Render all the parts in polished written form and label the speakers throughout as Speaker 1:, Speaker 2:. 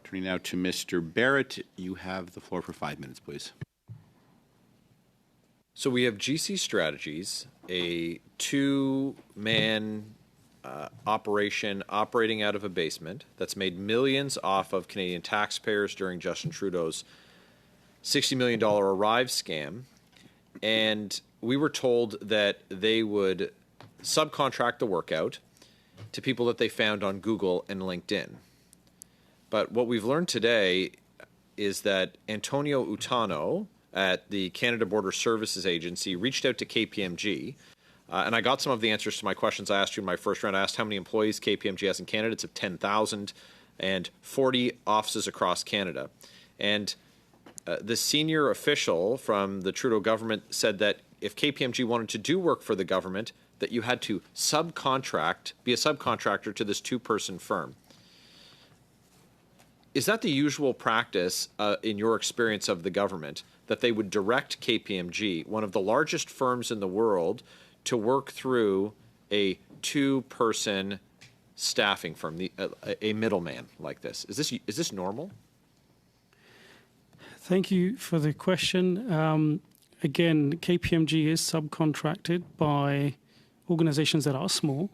Speaker 1: Turning now to Mr. Barrett, you have the floor for 5 minutes, please.
Speaker 2: So we have GC Strategies, a two-man operation operating out of a basement that's made millions off of Canadian taxpayers during Justin Trudeau's $60 million Arrive scam. And we were told that they would subcontract the work out to people that they found on Google and LinkedIn. But what we've learned today is that Antonio Utano at the Canada Border Services Agency reached out to KPMG, and I got some of the answers to my questions I asked you in my first round. I asked how many employees KPMG has in Canada. It's of 10,000 and 40 offices across Canada. And the senior official from the Trudeau government said that if KPMG wanted to do work for the government, that you had to be a subcontractor to this two-person firm. Is that the usual practice in your experience of the government, that they would direct KPMG, one of the largest firms in the world, to work through a two-person staffing firm, a middleman like this? Is this normal?
Speaker 3: Thank you for the question. Again, KPMG is subcontracted by organizations that are small,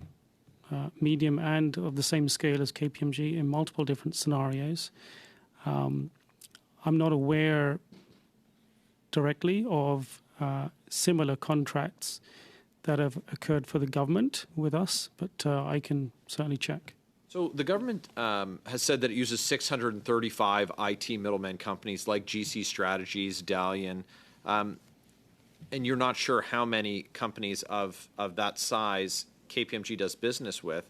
Speaker 3: medium, and of the same scale as KPMG in multiple different scenarios. I'm not aware directly of similar contracts that have occurred for the government with us, but I can certainly check.
Speaker 2: So the government has said that it uses 635 IT middleman companies like GC Strategies, Dalian, and you're not sure how many companies of that size KPMG does business with,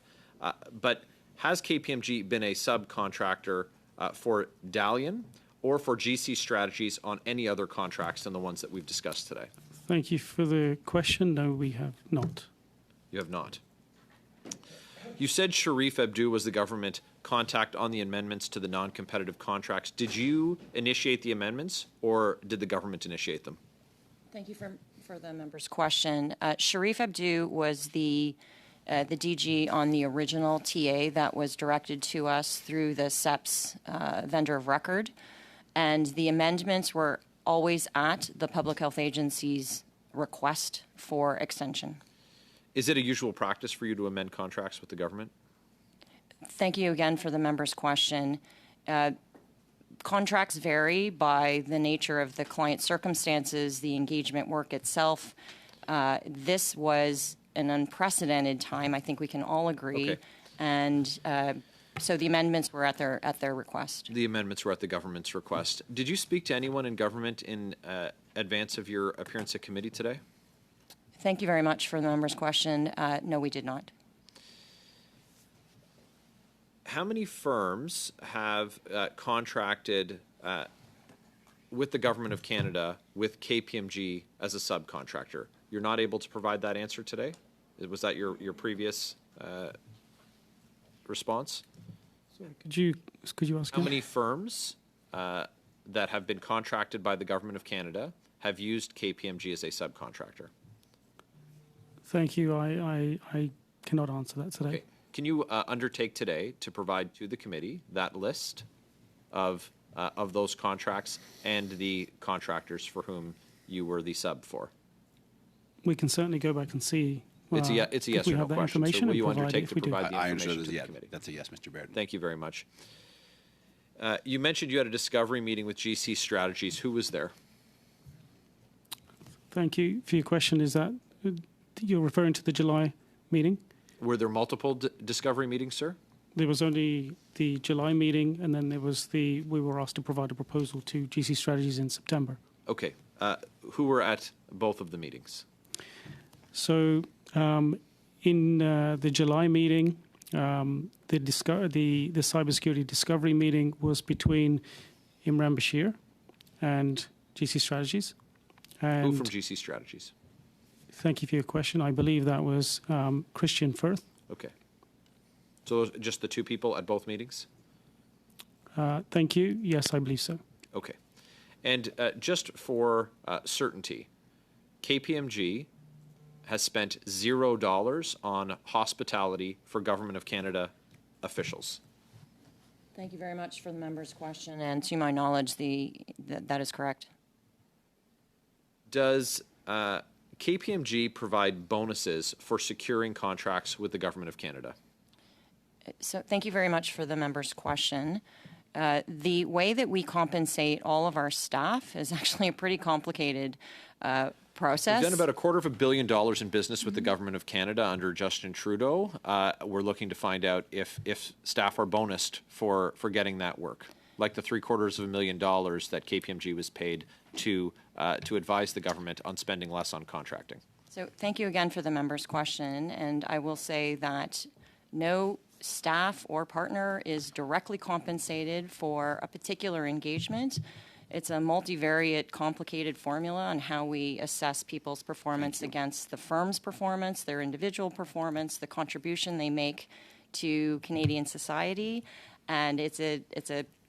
Speaker 2: but has KPMG been a subcontractor for Dalian or for GC Strategies on any other contracts than the ones that we've discussed today?
Speaker 3: Thank you for the question. No, we have not.
Speaker 2: You have not. You said Sharif Abdu was the government contact on the amendments to the non-competitive contracts. Did you initiate the amendments, or did the government initiate them?
Speaker 4: Thank you for the member's question. Sharif Abdu was the DG on the original TA that was directed to us through the SEPS vendor of record, and the amendments were always at the Public Health Agency's request for extension.
Speaker 2: Is it a usual practice for you to amend contracts with the government?
Speaker 4: Thank you again for the member's question. Contracts vary by the nature of the client circumstances, the engagement work itself. This was an unprecedented time, I think we can all agree.
Speaker 2: Okay.
Speaker 4: And so the amendments were at their request.
Speaker 2: The amendments were at the government's request. Did you speak to anyone in government in advance of your appearance at committee today?
Speaker 4: Thank you very much for the member's question. No, we did not.
Speaker 2: How many firms have contracted with the Government of Canada with KPMG as a subcontractor? You're not able to provide that answer today? Was that your previous response?
Speaker 3: Sorry, could you ask?
Speaker 2: How many firms that have been contracted by the Government of Canada have used KPMG as a subcontractor?
Speaker 3: Thank you. I cannot answer that today.
Speaker 2: Okay. Can you undertake today to provide to the committee that list of those contracts and the contractors for whom you were the sub for?
Speaker 3: We can certainly go back and see.
Speaker 2: It's a yes or no question. So will you undertake to provide the
Speaker 1: I
Speaker 2: information
Speaker 1: understood
Speaker 2: to the
Speaker 1: yes.
Speaker 2: committee?
Speaker 1: That's a yes, Mr. Baird.
Speaker 2: Thank you very much. You mentioned you had a discovery meeting with GC Strategies. Who was there?
Speaker 3: Thank you for your question. Is that you're referring to the July meeting?
Speaker 2: Were there multiple discovery meetings, sir?
Speaker 3: There was only the July meeting, and then there was we were asked to provide a proposal to GC Strategies in September.
Speaker 2: Okay. Who were at both of the meetings?
Speaker 3: So in the July meeting, the cybersecurity discovery meeting was between Imran Bashir and GC Strategies. And
Speaker 2: Who from GC Strategies?
Speaker 3: Thank you for your question. I believe that was Christian Firth.
Speaker 2: Okay. So those, just the two people at both meetings?
Speaker 3: Thank you. Yes, I believe so.
Speaker 2: Okay. And just for certainty, KPMG has spent $0 on hospitality for Government of Canada officials.
Speaker 4: Thank you very much for the member's question, and to my knowledge, that is correct.
Speaker 2: Does KPMG provide bonuses for securing contracts with the Government of Canada?
Speaker 4: So thank you very much for the member's question. The way that we compensate all of our staff is actually a pretty complicated process.
Speaker 2: We've done about $250 million in business with the Government of Canada under Justin Trudeau. We're looking to find out if staff are bonused for getting that work, like the $750,000 that KPMG was paid to advise the government on spending less on contracting.
Speaker 4: So thank you again for the member's question, and I will say that no staff or partner is directly compensated for a particular engagement. It's a multivariate, complicated formula on how we assess people's performance against the firm's performance, their individual performance, the contribution they make to Canadian society, and it's a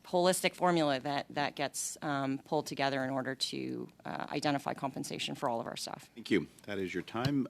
Speaker 4: holistic formula that gets pulled together in order to identify compensation for all of our staff.
Speaker 1: Thank you. That is your time.